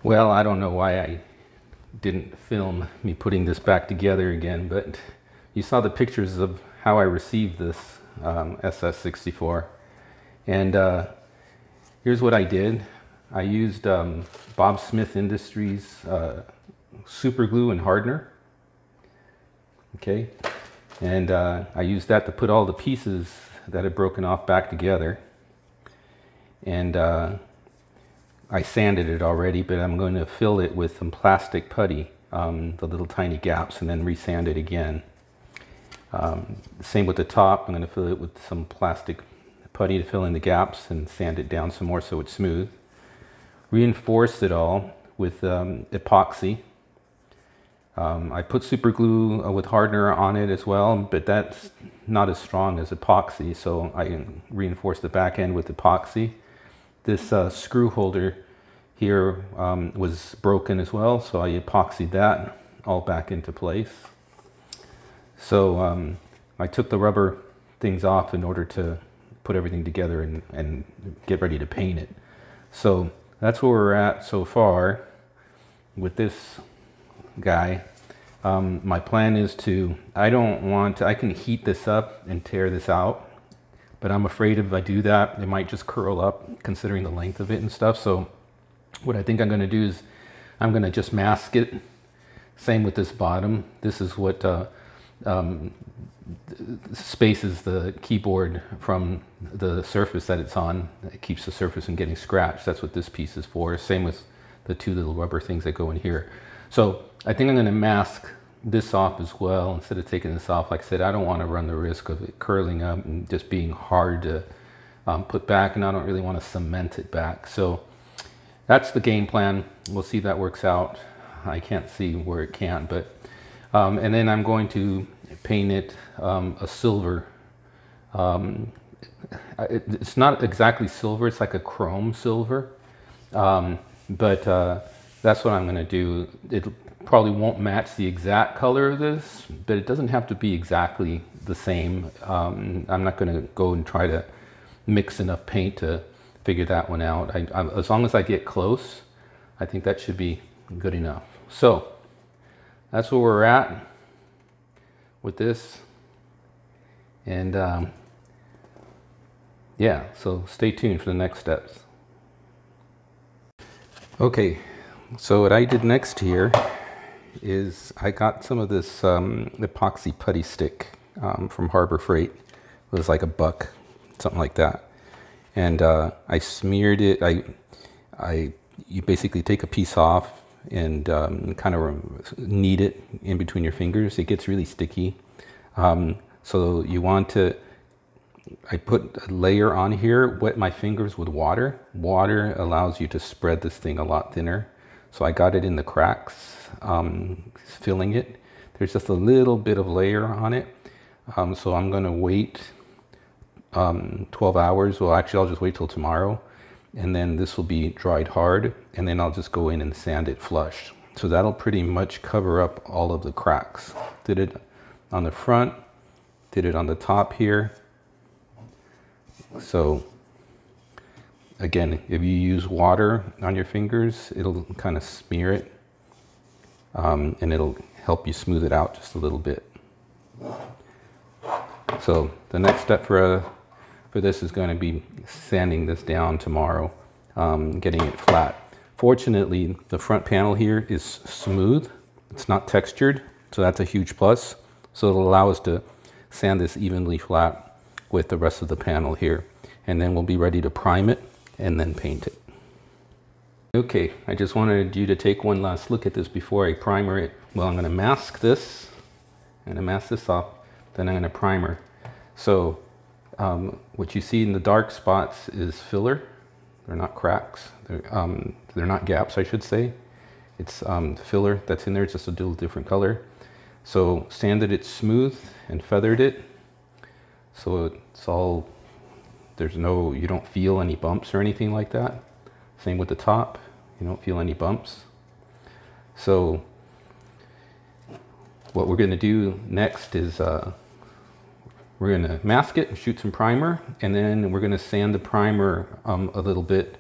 Well, I don't know why I didn't film me putting this back together again, but you saw the pictures of how I received this SS-64. And here's what I did. I used Bob Smith Industries super glue and hardener. Okay, and I used that to put all the pieces that had broken off back together. And I sanded it already, but I'm going to fill it with some plastic putty, the little tiny gaps, and then resand it again. Same with the top. I'm going to fill it with some plastic putty to fill in the gaps and sand it down some more so it's smooth. Reinforced it all with epoxy. I put super glue with hardener on it as well, but that's not as strong as epoxy, so I reinforced the back end with epoxy. This screw holder here was broken as well, so I epoxied that all back into place. So I took the rubber things off in order to put everything together and get ready to paint it. So that's where we're at so far with this guy. My plan is to, I can heat this up and tear this out, but I'm afraid if I do that, it might just curl up considering the length of it and stuff. So what I think I'm going to do is I'm going to just mask it. Same with this bottom. This is what spaces the keyboard from the surface that it's on. It keeps the surface from getting scratched. That's what this piece is for. Same with the two little rubber things that go in here. So I think I'm going to mask this off as well instead of taking this off. Like I said, I don't want to run the risk of it curling up and just being hard to put back, and I don't really want to cement it back. So that's the game plan. We'll see if that works out. I can't see where it can, but and then I'm going to paint it a silver. It's not exactly silver, it's like a chrome silver, but that's what I'm going to do. It probably won't match the exact color of this, but it doesn't have to be exactly the same. I'm not going to go and try to mix enough paint to figure that one out. As long as I get close, I think that should be good enough. So that's where we're at with this. And yeah, so stay tuned for the next steps. Okay, so what I did next here is I got some of this epoxy putty stick from Harbor Freight. It was like $1, something like that. And I smeared it. You basically take a piece off and kind of knead it in between your fingers. It gets really sticky. So you want to, I put a layer on here, wet my fingers with water. Water allows you to spread this thing a lot thinner. So I got it in the cracks, filling it. There's just a little bit of layer on it. So I'm gonna wait 12 hours. Well, actually I'll just wait till tomorrow. And then this will be dried hard. And then I'll just go in and sand it flush. So that'll pretty much cover up all of the cracks. Did it on the front, did it on the top here. So again, if you use water on your fingers, it'll kind of smear it, and it'll help you smooth it out just a little bit. So the next step for this is going to be sanding this down tomorrow, getting it flat. Fortunately, the front panel here is smooth. It's not textured, so that's a huge plus. So it'll allow us to sand this evenly flat with the rest of the panel here. And then we'll be ready to prime it and then paint it. Okay, I just wanted you to take one last look at this before I primer it. Well, I'm going to mask this. I'm going to mask this off, then I'm going to primer. So what you see in the dark spots is filler. They're not cracks. They're not gaps, I should say. It's filler that's in there. It's just a little different color. So sanded it smooth and feathered it. So it's all, you don't feel any bumps or anything like that. Same with the top, you don't feel any bumps. So what we're going to do next is we're going to mask it and shoot some primer, and then we're going to sand the primer a little bit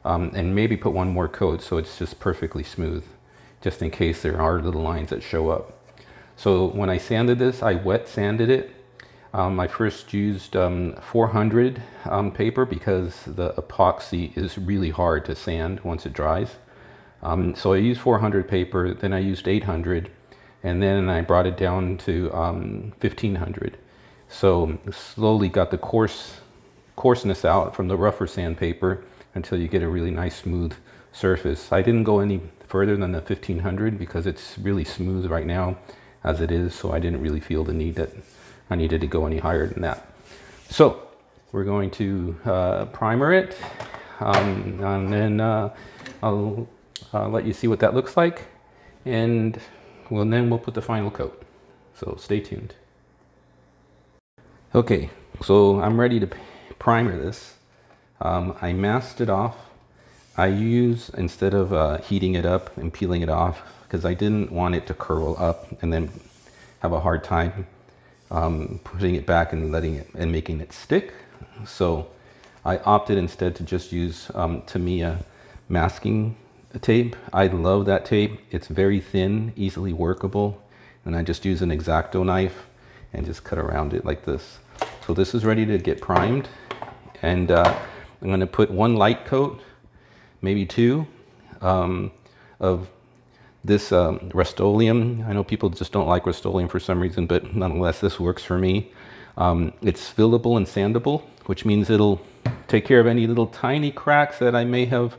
and maybe put one more coat so it's just perfectly smooth, just in case there are little lines that show up. So when I sanded this, I wet sanded it. I first used 400 paper because the epoxy is really hard to sand once it dries. So I used 400 paper, then I used 800, and then I brought it down to 1500. So slowly got the coarseness out from the rougher sandpaper until you get a really nice smooth surface. I didn't go any further than the 1500 because it's really smooth right now as it is, so I didn't really feel the need that I needed to go any higher than that. So we're going to primer it, and then I'll let you see what that looks like, and then we'll put the final coat. So stay tuned. Okay, so I'm ready to primer this. I masked it off. I use, instead of heating it up and peeling it off, because I didn't want it to curl up and then have a hard time putting it back and letting it and making it stick. So I opted instead to just use Tamiya masking tape. I love that tape. It's very thin, easily workable, and I just use an X-Acto knife and just cut around it like this. So this is ready to get primed, and I'm going to put one light coat, maybe two, of this Rust-Oleum. I know people just don't like Rust-Oleum for some reason, but nonetheless this works for me. It's fillable and sandable, which means it'll take care of any little tiny cracks that I may have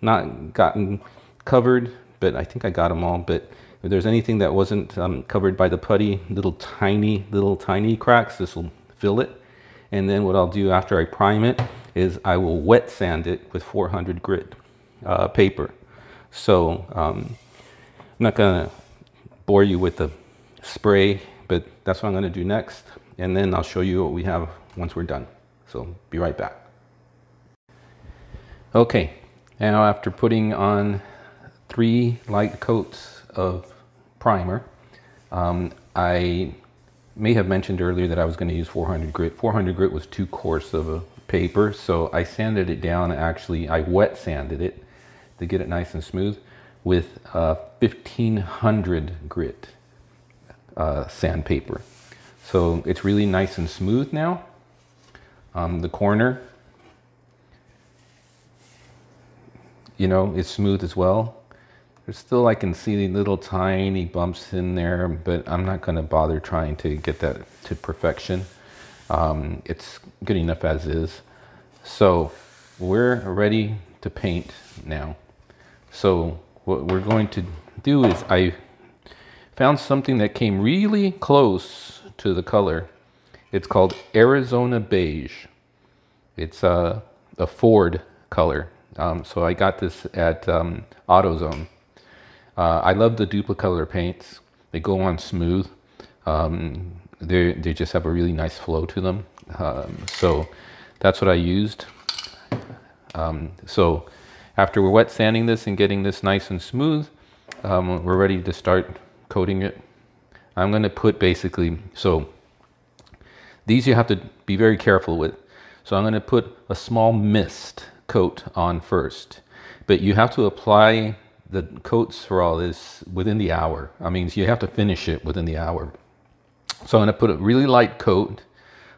not gotten covered, but I think I got them all. But if there's anything that wasn't covered by the putty, little tiny cracks, this will fill it. And then what I'll do after I prime it is I will wet sand it with 400 grit paper. So I'm not gonna bore you with the spray, but that's what I'm gonna do next. And then I'll show you what we have once we're done. So be right back. Okay, now after putting on 3 light coats of primer, I may have mentioned earlier that I was going to use 400 grit. 400 grit was too coarse of a paper, so I sanded it down. Actually, I wet sanded it to get it nice and smooth with 1500 grit sandpaper. So it's really nice and smooth now. The corner, you know, is smooth as well. There's still, I can see little tiny bumps in there, but I'm not going to bother trying to get that to perfection. It's good enough as is. So we're ready to paint now. So what we're going to do is I found something that came really close to the color. It's called Arizona Beige. It's a Ford color. So I got this at AutoZone. I love the Duplicolor paints. They go on smooth. They just have a really nice flow to them. So that's what I used. So after we're wet sanding this and getting this nice and smooth, we're ready to start coating it. I'm going to put basically, so these you have to be very careful with. So I'm going to put a small mist coat on first, but you have to apply the coats for all this within the hour. I mean, you have to finish it within the hour. So I'm going to put a really light coat,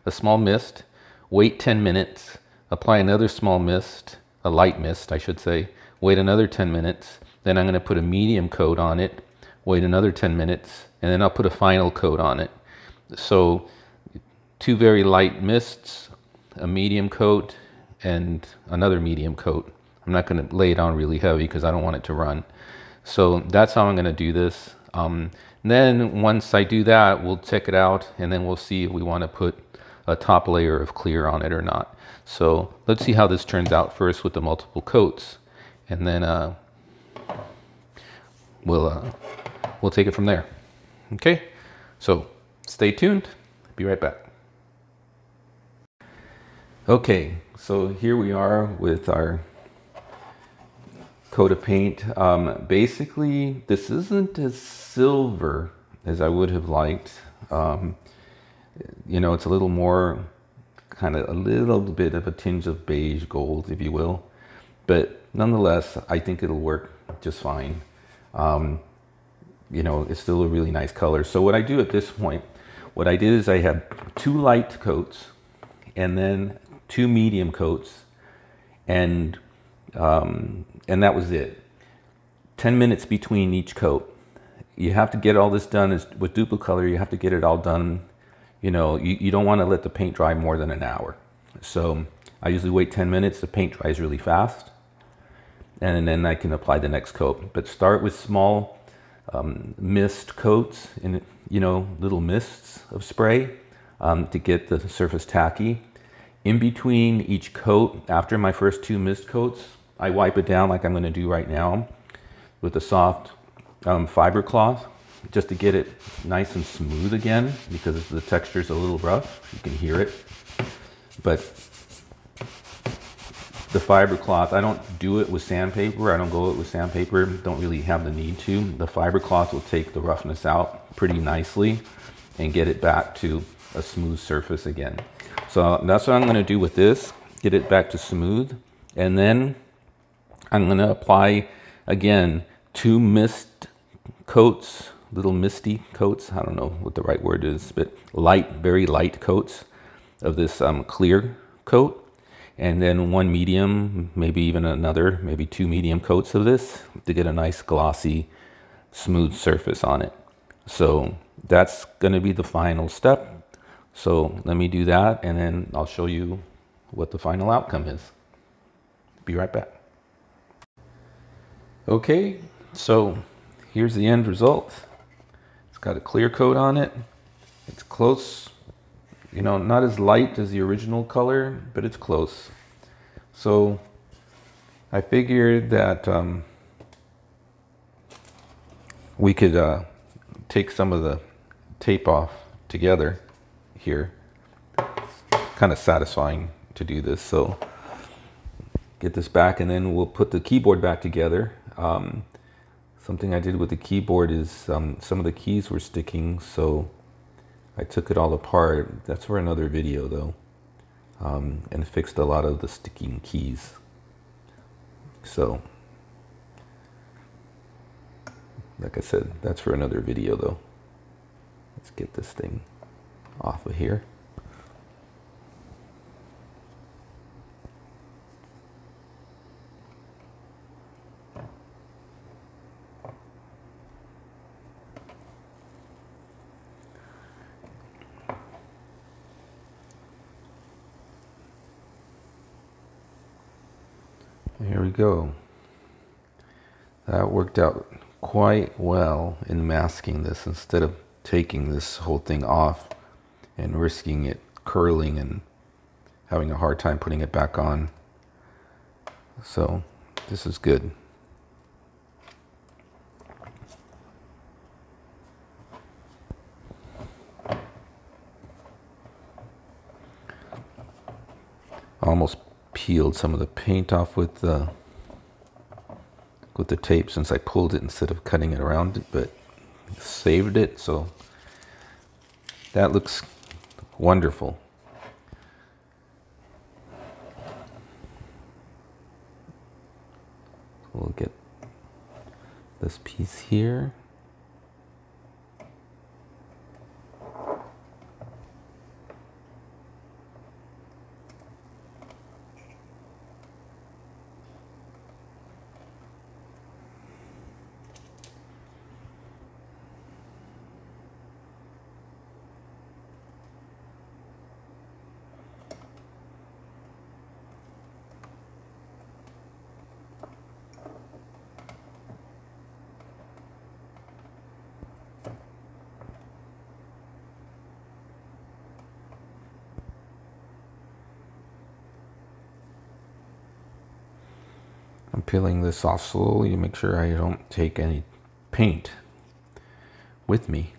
a small mist, wait 10 minutes, apply another small mist, a light mist I should say, wait another 10 minutes, then I'm going to put a medium coat on it, wait another 10 minutes, and then I'll put a final coat on it. So 2 very light mists, a medium coat, and another medium coat. I'm not going to lay it on really heavy because I don't want it to run. So that's how I'm going to do this. Then once I do that, we'll check it out, and then we'll see if we want to put a top layer of clear on it or not. So let's see how this turns out first with the multiple coats, and then we'll take it from there. Okay, so stay tuned. Be right back. Okay, so here we are with our coat of paint. Basically, this isn't as silver as I would have liked. You know, it's a little more, kind of a little bit of a tinge of beige gold, if you will. but nonetheless, I think it'll work just fine. You know, it's still a really nice color. So what I do at this point, what I did is I had 2 light coats and then 2 medium coats, and that was it. 10 minutes between each coat. You have to get all this done with Duplicolor. You have to get it all done. You know, you don't want to let the paint dry more than an hour. So I usually wait 10 minutes. The paint dries really fast, and then I can apply the next coat. But start with small mist coats, in, you know, little mists of spray to get the surface tacky. In between each coat, after my first 2 mist coats, I wipe it down like I'm going to do right now with a soft fiber cloth, just to get it nice and smooth again, because the texture is a little rough. You can hear it. But the fiber cloth, I don't do it with sandpaper. I don't go it with sandpaper. Don't really have the need to. The fiber cloth will take the roughness out pretty nicely and get it back to a smooth surface again. So that's what I'm going to do with this, get it back to smooth. And then I'm going to apply, again, 2 mist coats, little misty coats. I don't know what the right word is, but light, very light coats of this clear coat. And then 1 medium, maybe even another, maybe 2 medium coats of this to get a nice glossy, smooth surface on it. So that's going to be the final step. So let me do that, and then I'll show you what the final outcome is. Be right back. Okay, so here's the end result. It's got a clear coat on it. It's close. You know, not as light as the original color, but it's close. So I figured that we could take some of the tape off together here. Kind of satisfying to do this. So get this back, and then we'll put the keyboard back together. Something I did with the keyboard is some of the keys were sticking, so I took it all apart. That's for another video though, and fixed a lot of the sticking keys. So, like I said, that's for another video though. Let's get this thing off of here. Here we go. That worked out quite well in masking this, instead of taking this whole thing off and risking it curling and having a hard time putting it back on. So this is good. I almost peeled some of the paint off with the tape, since I pulled it instead of cutting it around it, but saved it. So that looks wonderful. We'll get this piece here. I'm peeling this off slowly to make sure I don't take any paint with me.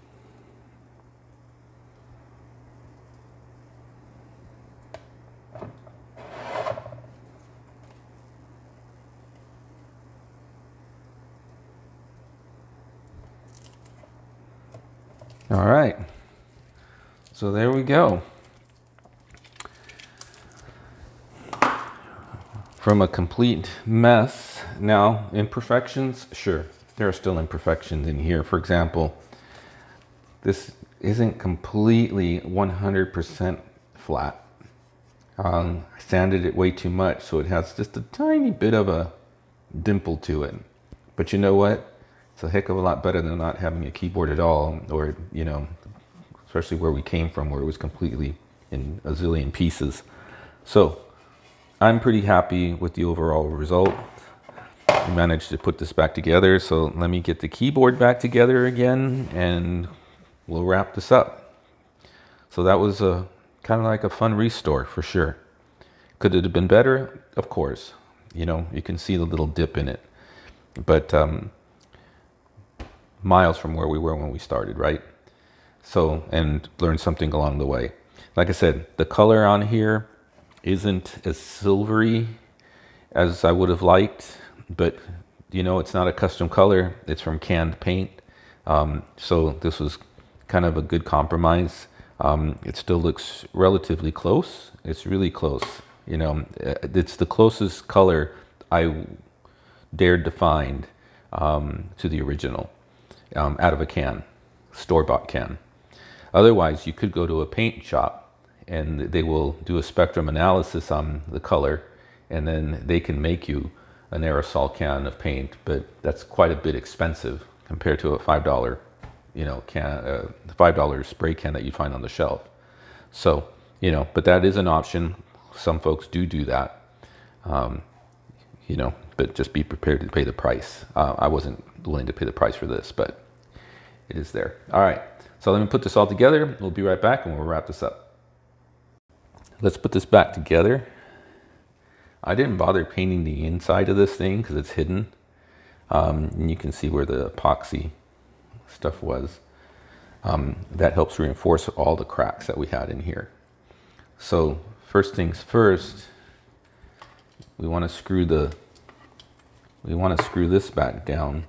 All right, so there we go. from a complete mess. Now, imperfections, sure, there are still imperfections in here. For example, this isn't completely 100% flat. I sanded it way too much, so it has just a tiny bit of a dimple to it. But you know what? It's a heck of a lot better than not having a keyboard at all, or, you know, especially where we came from, where it was completely in a zillion pieces. So I'm pretty happy with the overall result. We managed to put this back together, so let me get the keyboard back together again and we'll wrap this up. So that was a kind of like a fun restore for sure. Could it have been better? Of course. You know, you can see the little dip in it, but miles from where we were when we started, right? So, and learned something along the way. Like I said, the color on here isn't as silvery as I would have liked, but you know, it's not a custom color, it's from canned paint. So this was kind of a good compromise. It still looks relatively close. It's really close. You know, it's the closest color I dared to find to the original out of a can, store-bought can. Otherwise, you could go to a paint shop and they will do a spectrum analysis on the color, and then they can make you an aerosol can of paint, but that's quite a bit expensive compared to a $5, you know, $5 spray can that you find on the shelf. So, you know, but that is an option. Some folks do that, you know, but just be prepared to pay the price. I wasn't willing to pay the price for this, but it is there. All right, so let me put this all together. We'll be right back and we'll wrap this up. Let's put this back together. I didn't bother painting the inside of this thing because it's hidden. And you can see where the epoxy stuff was. That helps reinforce all the cracks that we had in here. So first things first, we want to screw this back down.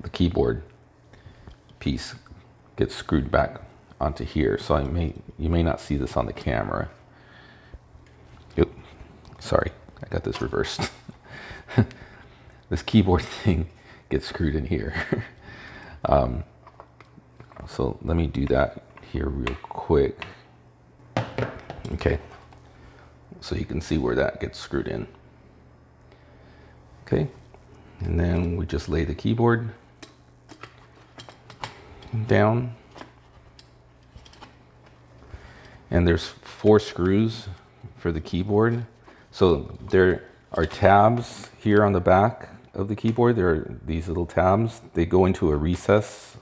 The keyboard piece gets screwed back onto here, so you may not see this on the camera. Oop, sorry, I got this reversed. This keyboard thing gets screwed in here. So let me do that here real quick. Okay, so you can see where that gets screwed in. Okay, and then we just lay the keyboard down. And there's 4 screws for the keyboard. So there are tabs here on the back of the keyboard. There are these little tabs. They go into a recess.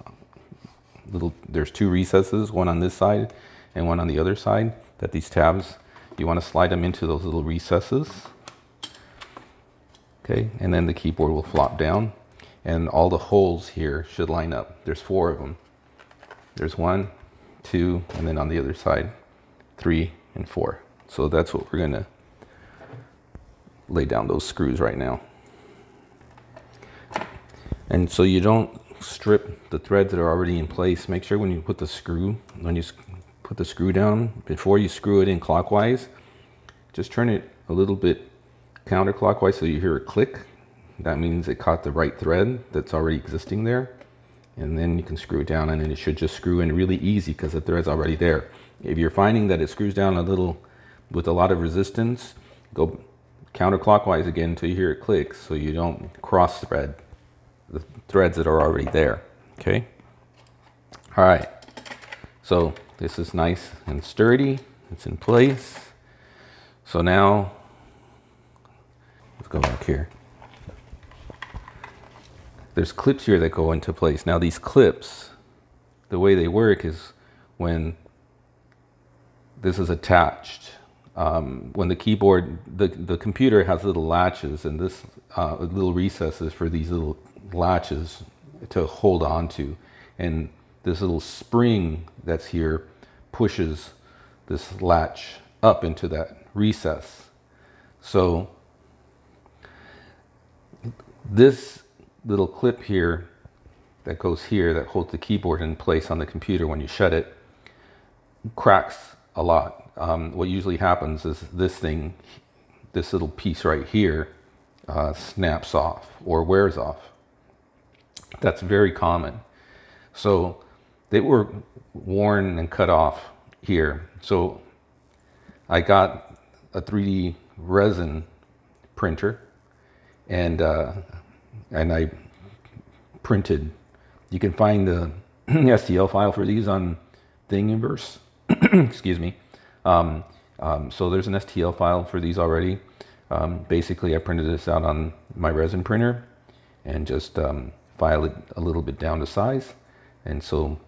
There's 2 recesses, one on this side and one on the other side. That these tabs, you want to slide them into those little recesses. Okay, and then the keyboard will flop down, and all the holes here should line up. There's 4 of them. There's 1, 2, and then on the other side, 3 and 4. So that's what we're gonna lay down those screws right now. And so you don't strip the threads that are already in place. Make sure when you put the screw down, before you screw it in clockwise, just turn it a little bit counterclockwise so you hear a click. That means it caught the right thread that's already existing there. And then you can screw it down, and then it should just screw in really easy because the thread's already there. If you're finding that it screws down a little with a lot of resistance, go counterclockwise again until you hear it click, so you don't cross thread the threads that are already there. Okay. All right. So this is nice and sturdy. It's in place. So now let's go back here. There's clips here that go into place. Now these clips, the way they work is when this is attached, when the keyboard, the computer has little latches, and this little recesses for these little latches to hold on to, and this little spring that's here pushes this latch up into that recess. So this little clip here that goes here that holds the keyboard in place on the computer when you shut it cracks a lot. What usually happens is this little piece right here snaps off or wears off. That's very common. So they were worn and cut off here. So I got a 3D resin printer, and I printed. You can find the STL file for these on Thingiverse. Excuse me. So there's an STL file for these already. Basically, I printed this out on my resin printer and just file it a little bit down to size. And so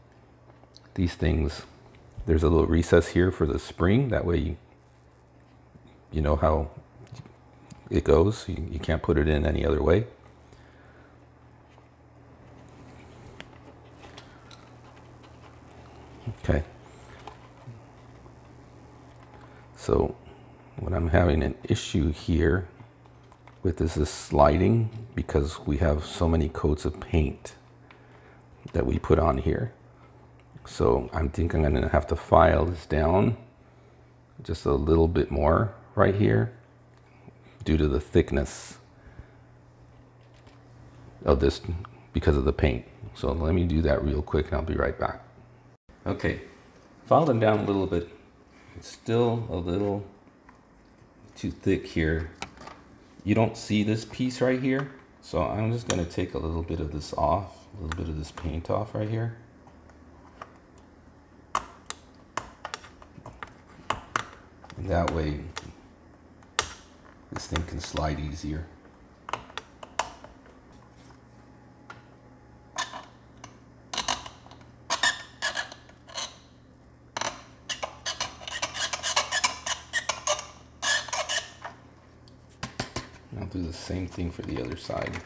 these things, there's a little recess here for the spring. That way you know how it goes. You can't put it in any other way. Okay. So what I'm having an issue here with is this sliding, because we have so many coats of paint that we put on here. So I think I'm going to have to file this down just a little bit more right here due to the thickness of this because of the paint. So let me do that real quick and I'll be right back. Okay, filed them down a little bit. It's still a little too thick here. You don't see this piece right here, so I'm just going to take a little bit of this off, a little bit of this paint off right here. And that way this thing can slide easier. I'll do the same thing for the other side.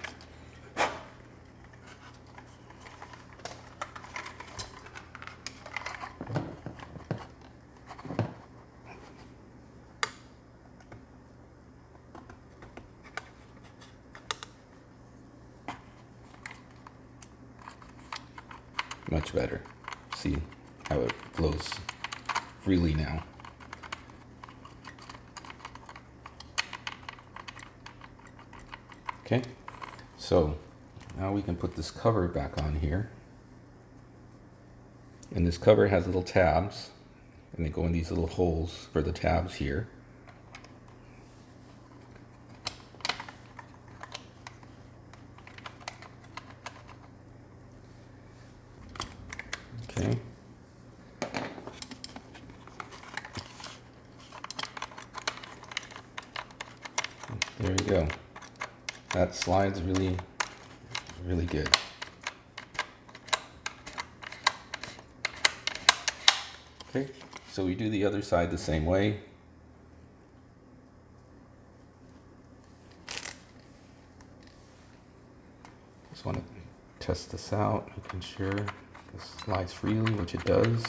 Much better. See how it flows freely now. Okay, so now we can put this cover back on here. And this cover has little tabs, and they go in these little holes for the tabs here. Okay. There you go. That slides really, really good. Okay, so we do the other side the same way. Just want to test this out, making sure this slides freely, which it does.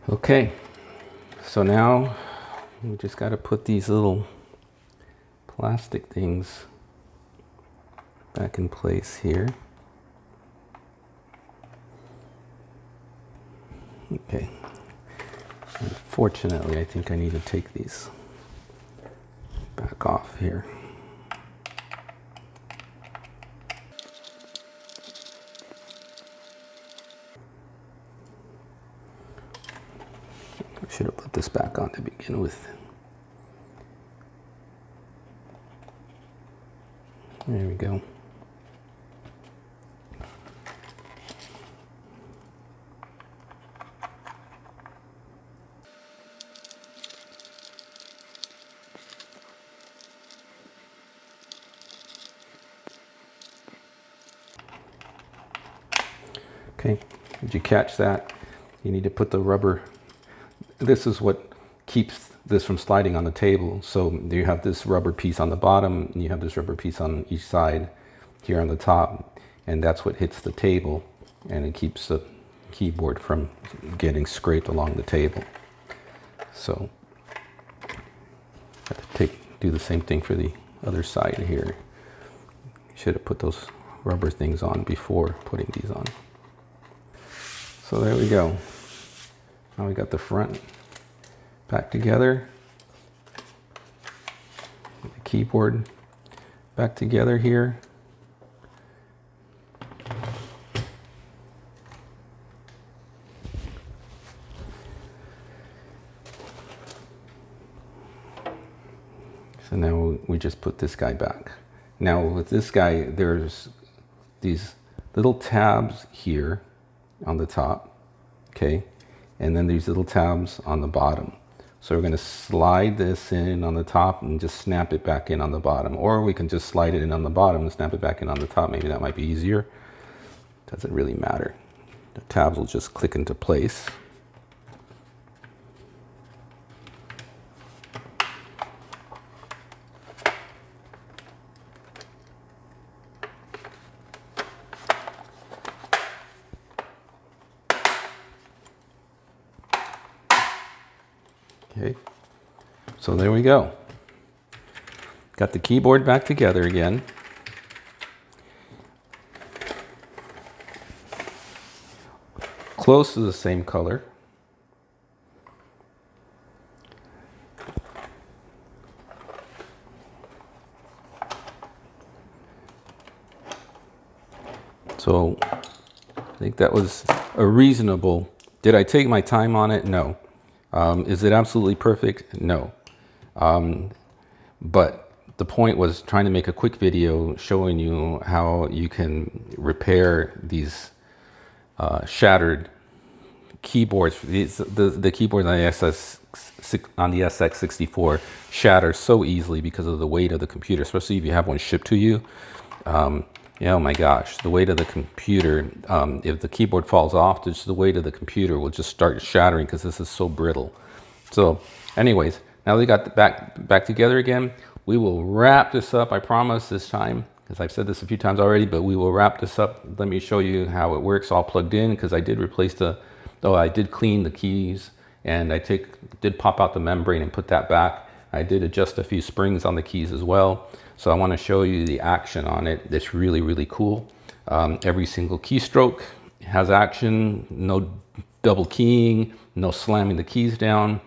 Okay, so now we just got to put these little plastic things back in place here. Okay, unfortunately I think I need to take these back off here. I should have put this back on to begin with. There we go. Okay, did you catch that? You need to put the rubber. This is what keeps this from sliding on the table. So you have this rubber piece on the bottom and you have this rubber piece on each side here on the top, and that's what hits the table and it keeps the keyboard from getting scraped along the table. So do the same thing for the other side here. Should have put those rubber things on before putting these on. So there we go. Now we got the front back together. The keyboard back together here. So now we just put this guy back. Now with this guy, there's these little tabs here on the top, okay? And then these little tabs on the bottom. So we're gonna slide this in on the top and just snap it back in on the bottom. Or we can just slide it in on the bottom and snap it back in on the top. Maybe that might be easier. Doesn't really matter. The tabs will just click into place. Okay, so there we go. Got the keyboard back together again. Close to the same color. So I think that was a reasonable. Did I take my time on it? No. Is it absolutely perfect? No. But the point was trying to make a quick video showing you how you can repair these shattered keyboards. The keyboards on the SX-64 shatter so easily because of the weight of the computer, especially if you have one shipped to you. Oh my gosh, the weight of the computer, if the keyboard falls off, just the weight of the computer will just start shattering because this is so brittle. So anyways, now we got the back together again. We will wrap this up, I promise this time, because I've said this a few times already, but we will wrap this up. Let me show you how it works all plugged in, because I did replace I did clean the keys, and I did pop out the membrane and put that back. I did adjust a few springs on the keys as well. So I want to show you the action on it. It's really, really cool. Every single keystroke has action, no double keying, no slamming the keys down.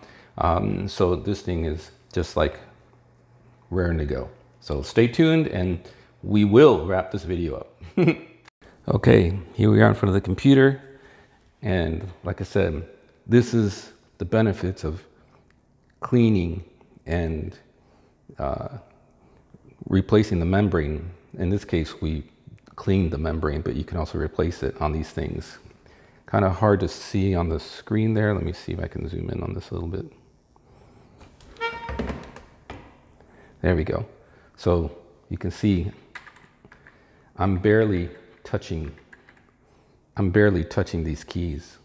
So this thing is just like raring to go. So stay tuned and we will wrap this video up. Okay, here we are in front of the computer. And like I said, this is the benefits of cleaning and replacing the membrane. In this case, we cleaned the membrane, but you can also replace it on these things. Kind of hard to see on the screen there. Let me see if I can zoom in on this a little bit. There we go. So you can see I'm barely touching these keys.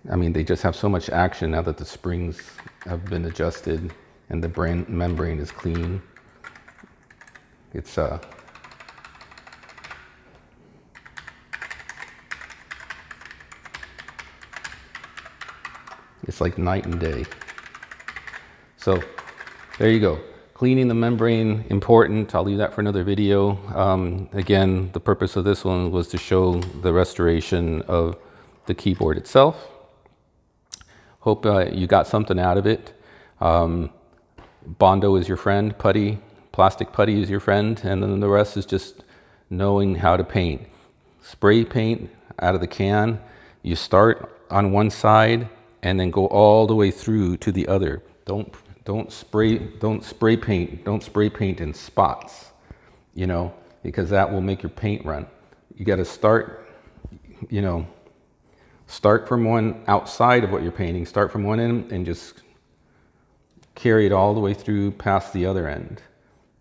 I mean, they just have so much action now that the springs have been adjusted and the membrane is clean. It's like night and day. So there you go. Cleaning the membrane, important. I'll leave that for another video. Again, the purpose of this one was to show the restoration of the keyboard itself. Hope you got something out of it. Bondo is your friend, putty, plastic putty is your friend, and then the rest is just knowing how to paint. Spray paint out of the can. You start on one side and then go all the way through to the other. Don't spray paint in spots, you know, because that will make your paint run. You got to start, you know, start from one outside of what you're painting, start from one end and just carry it all the way through past the other end.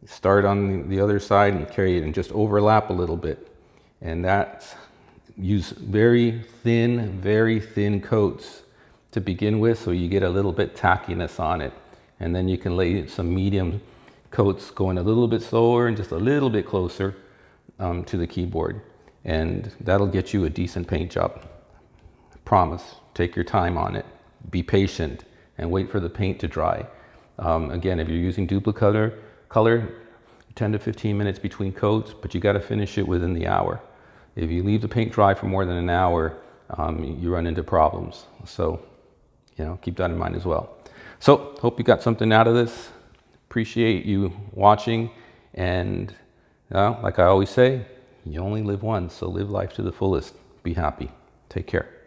Start on the other side and carry it and just overlap a little bit. And that's, use very thin coats to begin with, so you get a little bit tackiness on it. And then you can lay some medium coats going a little bit slower and just a little bit closer to the keyboard. And that'll get you a decent paint job. Promise. Take your time on it. Be patient and wait for the paint to dry. Again, if you're using duplicate color, 10 to 15 minutes between coats, but you got to finish it within the hour. If you leave the paint dry for more than an hour, you run into problems. So, you know, keep that in mind as well. So, hope you got something out of this. Appreciate you watching. And like I always say, you only live once, so live life to the fullest. Be happy. Take care.